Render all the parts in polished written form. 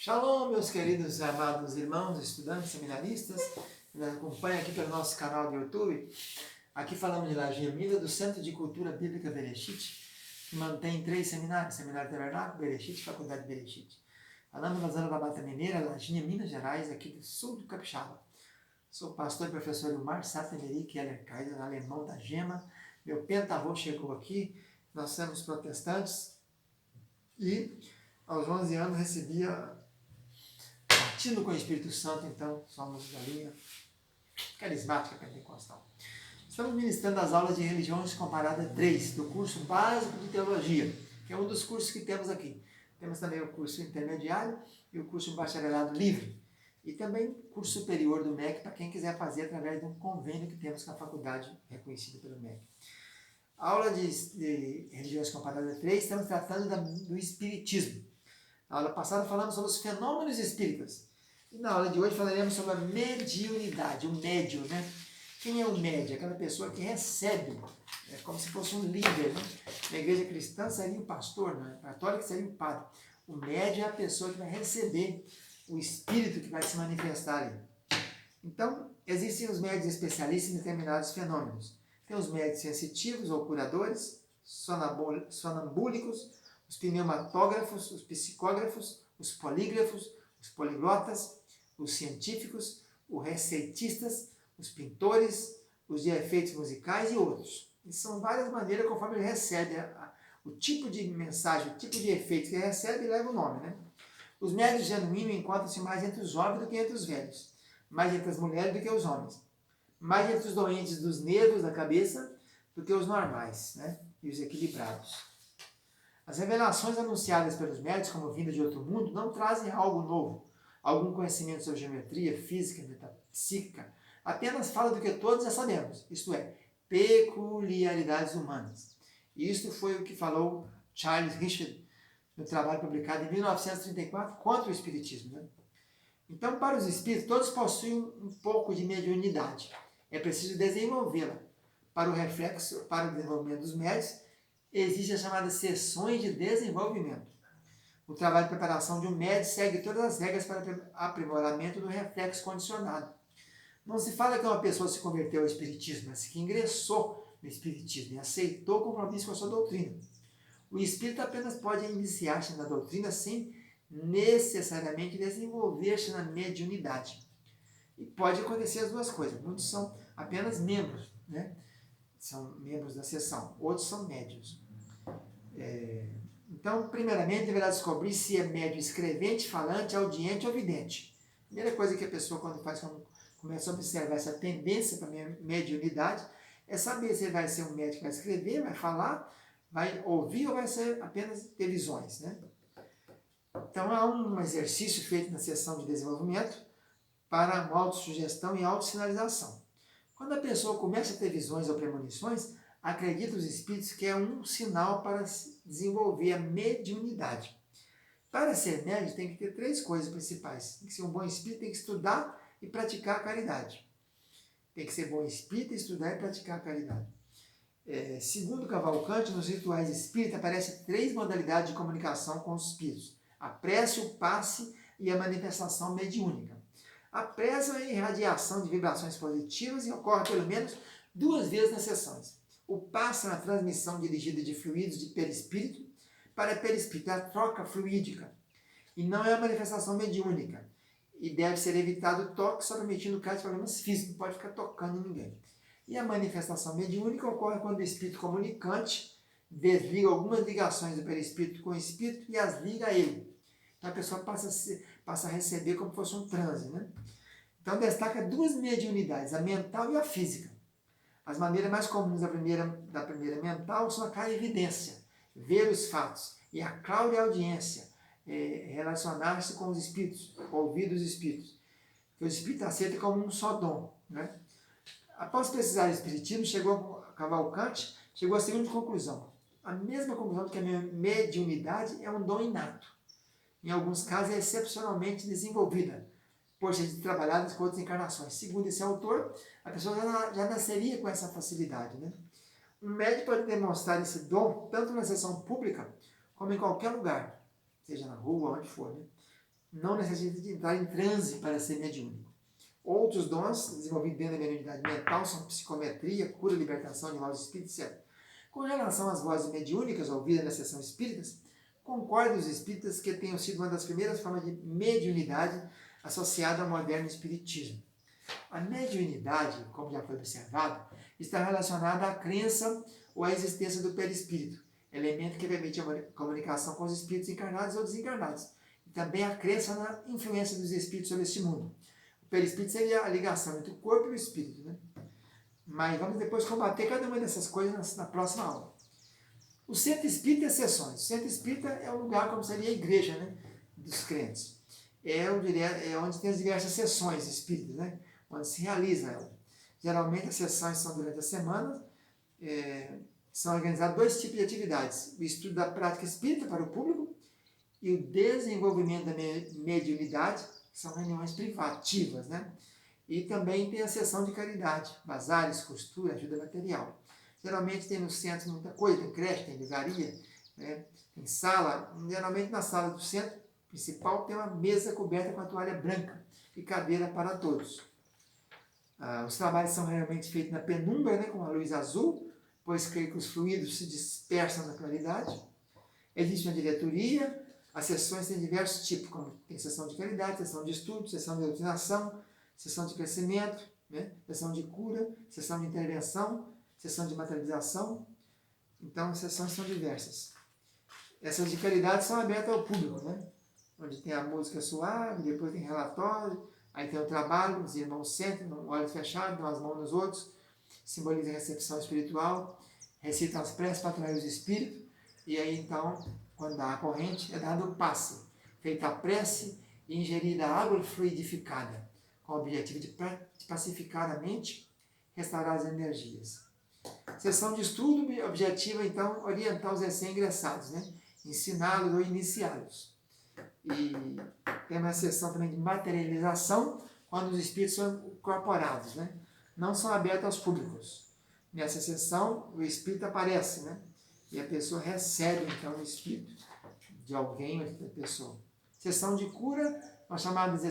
Shalom, meus queridos e amados irmãos, estudantes, seminaristas, que nos acompanham aqui pelo nosso canal do YouTube. Aqui falamos de Lajinha Mina, do Centro de Cultura Bíblica Bereshit, que mantém 3 seminários: Seminário Tabernáculo, Bereshit e Faculdade Bereshit. Falamos na zona da Mata Mineira, Lajinha, Minas Gerais, aqui do sul do Capixaba. Sou pastor e professor Ilmar Satemeri Keller Kaiser, alemão da Gema. Meu pentavô chegou aqui, nós somos protestantes e aos 11 anos recebia batido com o Espírito Santo, então somos da linha carismática pentecostal. Estamos ministrando as aulas de Religiões Comparadas 3, do curso básico de teologia, que é um dos cursos que temos aqui. Temos também o curso intermediário e o curso bacharelado livre. E também curso superior do MEC, para quem quiser fazer através de um convênio que temos com a faculdade reconhecida pelo MEC. A aula de Religiões Comparadas 3, estamos tratando do Espiritismo. Na aula passada falamos sobre os fenômenos espíritas. E na aula de hoje falaremos sobre a mediunidade, o médium, né? Quem é o médium? Aquela pessoa que recebe, é como se fosse um líder, né? Na igreja cristã seria o pastor, na católica seria o padre. O médium é a pessoa que vai receber o espírito que vai se manifestar ali. Então, existem os médios especialistas em determinados fenômenos. Tem os médios sensitivos ou curadores, sonambúlicos, os pneumatógrafos, os psicógrafos, os polígrafos, os poliglotas, os científicos, os receitistas, os pintores, os de efeitos musicais e outros. E são várias maneiras conforme ele recebe o tipo de mensagem, o tipo de efeito que ele recebe, leva o nome, né? Os médios genuínos encontram-se mais entre os jovens do que entre os velhos, mais entre as mulheres do que os homens, mais entre os doentes dos nervos da cabeça do que os normais, né? E os equilibrados. As revelações anunciadas pelos médios como vinda de outro mundo não trazem algo novo, algum conhecimento sobre geometria, física, metapsíquica, apenas fala do que todos já sabemos, isto é, peculiaridades humanas. E isto foi o que falou Charles Richard no trabalho publicado em 1934 contra o Espiritismo, né? Então, para os espíritos, todos possuem um pouco de mediunidade. É preciso desenvolvê-la. Para o desenvolvimento dos médios, existem as chamadas sessões de desenvolvimento. O trabalho de preparação de um médium segue todas as regras para aprimoramento do reflexo condicionado. Não se fala que uma pessoa se converteu ao Espiritismo, mas que ingressou no Espiritismo e aceitou o compromisso com a sua doutrina. O espírito apenas pode iniciar-se na doutrina sem necessariamente desenvolver-se na mediunidade. E pode acontecer as duas coisas. Muitos são apenas membros, né? São membros da sessão. Outros são médiuns. Então, primeiramente, deverá descobrir se é médium escrevente, falante, audiente ou vidente. A primeira coisa que a pessoa, quando começa a observar essa tendência para a mediunidade, é saber se ele vai ser um médium que vai escrever, vai falar, vai ouvir ou vai ser apenas ter visões, né? Então, há um exercício feito na sessão de desenvolvimento para autossugestão e autossinalização. Quando a pessoa começa a ter visões ou premonições, acredita os espíritos que é um sinal para desenvolver a mediunidade. Para ser médium, tem que ter 3 coisas principais. Tem que ser um bom espírito, tem que estudar e praticar a caridade. Tem que ser bom espírito, estudar e praticar a caridade. Segundo Cavalcante, nos rituais espíritas aparecem 3 modalidades de comunicação com os espíritos: a prece, o passe e a manifestação mediúnica. A prece é a irradiação de vibrações positivas e ocorre pelo menos 2 vezes nas sessões. O passe é uma transmissão dirigida de fluidos de perispírito para perispírito, é a troca fluídica, e não é a manifestação mediúnica. E deve ser evitado o toque, só permitindo o caso de problemas físicos, não pode ficar tocando em ninguém. E a manifestação mediúnica ocorre quando o espírito comunicante desliga algumas ligações do perispírito com o espírito e as liga a ele. Então a pessoa passa a receber como se fosse um transe, né? Então destaca 2 mediunidades, a mental e a física. As maneiras mais comuns da primeira mental são a clarividência, ver os fatos, e a clareaudiência, relacionar-se com os espíritos, ouvir os espíritos. Que o espírito aceita como um só dom, né? Após pesquisar o espiritismo, Cavalcante chegou à seguinte conclusão: a mesma conclusão que a mediunidade é um dom inato. Em alguns casos é excepcionalmente desenvolvida, por ser trabalhada com outras encarnações. Segundo esse autor, a pessoa já nasceria com essa facilidade, né? Um médium pode demonstrar esse dom tanto na sessão pública como em qualquer lugar, seja na rua, onde for, né? não necessita de entrar em transe para ser mediúnico. Outros dons desenvolvidos dentro da mediunidade mental são psicometria, cura, libertação de maus espíritos, etc. Com relação às vozes mediúnicas ouvidas na sessão espíritas, concordo os espíritas que tenham sido uma das primeiras formas de mediunidade associada ao moderno espiritismo. A mediunidade, como já foi observado, está relacionada à crença ou à existência do perispírito, elemento que permite a comunicação com os espíritos encarnados ou desencarnados, e também a crença na influência dos espíritos sobre este mundo. O perispírito seria a ligação entre o corpo e o espírito, né? Mas vamos depois combater cada uma dessas coisas na próxima aula. O centro espírita e sessões. O centro espírita é um lugar como seria a igreja, né, dos crentes. É onde tem as diversas sessões espíritas, né, onde se realiza ela. Geralmente as sessões são durante a semana. São organizados dois tipos de atividades: o estudo da prática espírita para o público e o desenvolvimento da mediunidade, que são reuniões privativas, né? E também tem a sessão de caridade, bazares, costura, ajuda material. Geralmente tem no centro muita coisa, tem creche, tem livraria, né? Tem sala. Geralmente na sala do centro principal tem uma mesa coberta com a toalha branca e cadeira para todos. Os trabalhos são realmente feitos na penumbra, né, com a luz azul, pois creio que os fluidos se dispersam na claridade. Existe uma diretoria, as sessões têm diversos tipos, como tem sessão de caridade, sessão de estudo, sessão de doutrinação, sessão de crescimento, né, sessão de cura, sessão de intervenção, sessão de materialização. Então, as sessões são diversas. Essas de caridade são abertas ao público, né, onde tem a música suave, depois tem relatório, aí tem o trabalho, os irmãos sentam, olhos fechados, dão as mãos nos outros, simboliza a recepção espiritual, recitam as preces para atrair os espíritos, e aí então, quando dá a corrente, é dado o passe, feita a prece e ingerida a água fluidificada, com o objetivo de pacificar a mente, restaurar as energias. Sessão de estudo objetiva, então, orientar os recém-ingressados, né? Ensiná-los ou iniciá-los. E tem uma sessão também de materialização, quando os espíritos são incorporados, né? Não são abertos aos públicos. Nessa sessão, o espírito aparece, né? E a pessoa recebe, então, o espírito de alguém ou de outra pessoa. Sessão de cura, nós chamamos de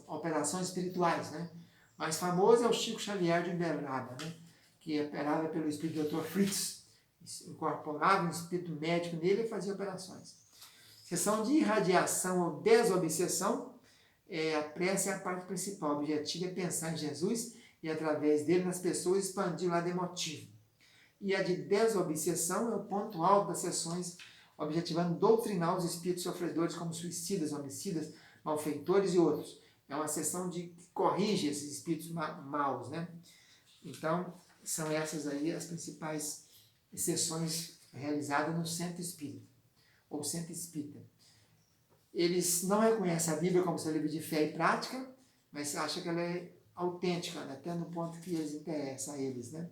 operações espirituais, né? O mais famoso é o Chico Xavier de Uberaba, né? Que operava pelo espírito do Dr. Fritz, incorporava um espírito médico nele e fazia operações. Sessão de irradiação ou desobsessão, a prece é a parte principal. O objetivo é pensar em Jesus e, através dele, nas pessoas, expandir o lado emotivo. E a de desobsessão é o ponto alto das sessões, objetivando doutrinar os espíritos sofredores como suicidas, homicidas, malfeitores e outros. É uma sessão que corrige esses espíritos maus, né? Então, são essas aí as principais sessões realizadas no centro espírita, ou centro espírita. Eles não reconhecem a Bíblia como seu livro de fé e prática, mas acham que ela é autêntica, né? Até no ponto que eles interessam a eles, né?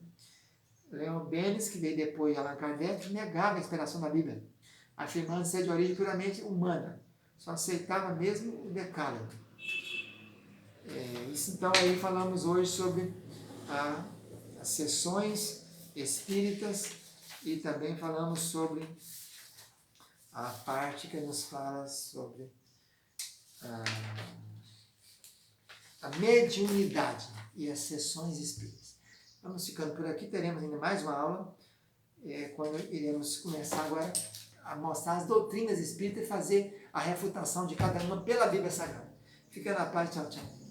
Leon Denis, que veio depois de Allan Kardec, negava a inspiração da Bíblia, afirmando ser de origem puramente humana. Só aceitava mesmo o decálogo. Isso, então, aí falamos hoje sobre as sessões espíritas e também falamos sobre a parte que nos fala sobre a mediunidade e as sessões espíritas. Vamos ficando por aqui, teremos ainda mais uma aula, quando iremos começar agora a mostrar as doutrinas espíritas e fazer a refutação de cada uma pela Bíblia Sagrada. Fica na paz, tchau, tchau.